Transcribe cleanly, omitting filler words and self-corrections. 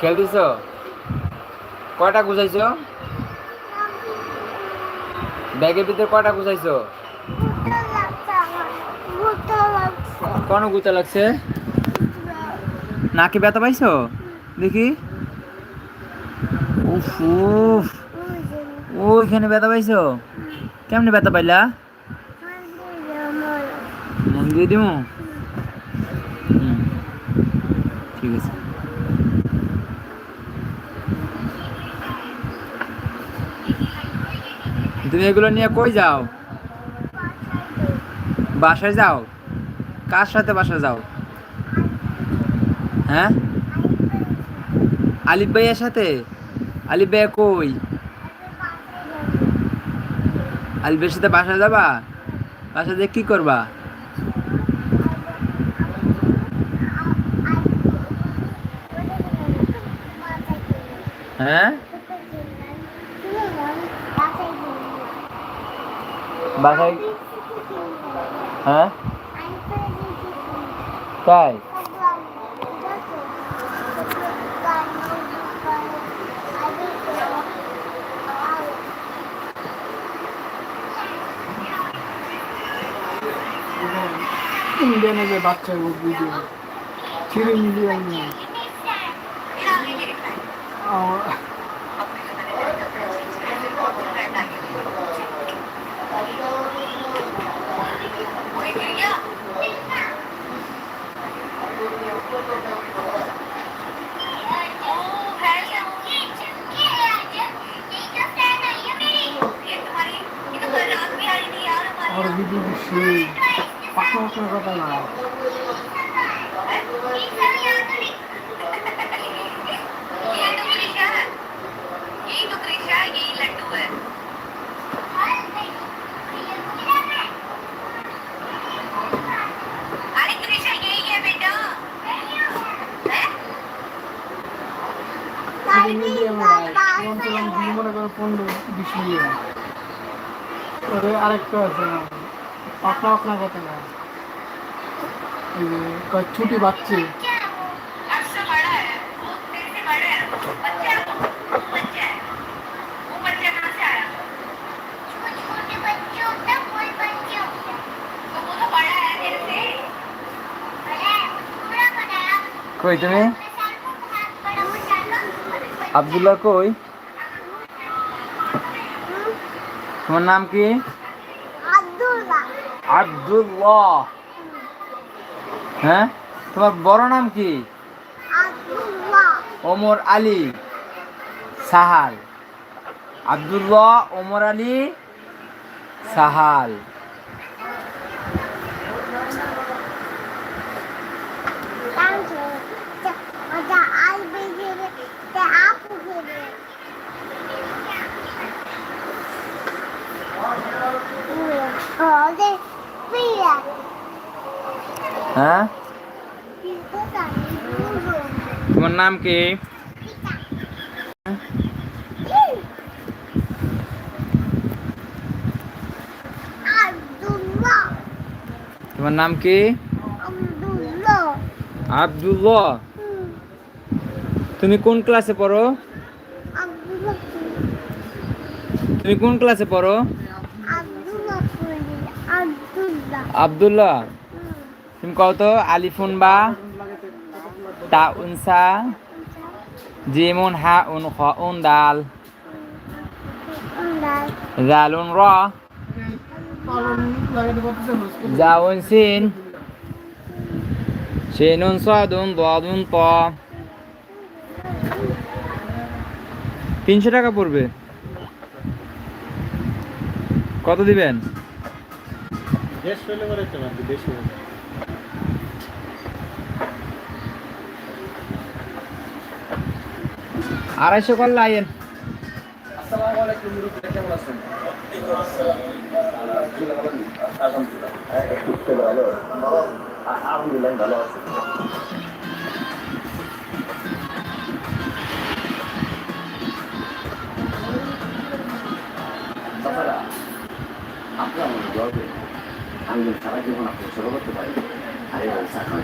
খেলতেছ? কয়টা গুছাইছো? ব্যাগের ভিতরে কয়টা গুছাইছো? কোন গুতা লাগছে? নাকি ব্যথা পাইছো? দেখি। উফ উফ, ওইখানে ব্যথা পাইছো? কেমনে ব্যথা পাইলা? মন দিয়ে দিমু? ঠিক আছে। তুমি এগুলো নিয়ে কই যাও? বাসায় যাও? কার সাথে বাসায় যাও? হ্যাঁ, আলিফ ভাইয়ের সাথে? আলিফ ভাইয়া কই? আলিফ ভাইয়ের সাথে বাসায় যাবা? বাসায় যেয়ে কি করবা? হ্যাঁ, বাসায়। হ্যাঁ, তাই? ইন্ডিয়ানে যে বাচ্চা ভিডিও থ্রি মিলিয়ন और ভিডিও সেই পাকা পাকা কথা না মনে করো 15-20 মিলিয়ন আরেকটা আছে না পাকা পাকা কথা না ছুটি বাচ্চে কই তুমি? আব্দুল্লাহ কই? তোমার নাম কি? আব্দুল্লাহ। হ্যাঁ, তোমার বড় নাম কি? ওমর আলী সাহাল। আব্দুল্লাহ ওমর আলী সাহাল। হ্যাঁ, তোমার নাম কি? তোমার নাম কি? আব্দুল্লাহ। তুমি কোন ক্লাসে পড়ো? তুমি কোন ক্লাসে পড়ো? আব্দুল্লাহ। তুমি কত? আলিফুন বা তা উনসা জিমুন হা উন খ উন দাল জালুন র জাউন সিন শিনুন সাদুন দাদুন ত। 300 টাকা পড়বে। কত দিবেন? 250 করলে আইয়েন। আসসালামু আলাইকুম, কেমন আছেন? আলহামদুলিল্লাহ ভালো আছি। আপনি আমার দোয়া করবেন, আমি সারা জীবন আপনার সেবা করতে পারি। আর এইভাবে চাকরি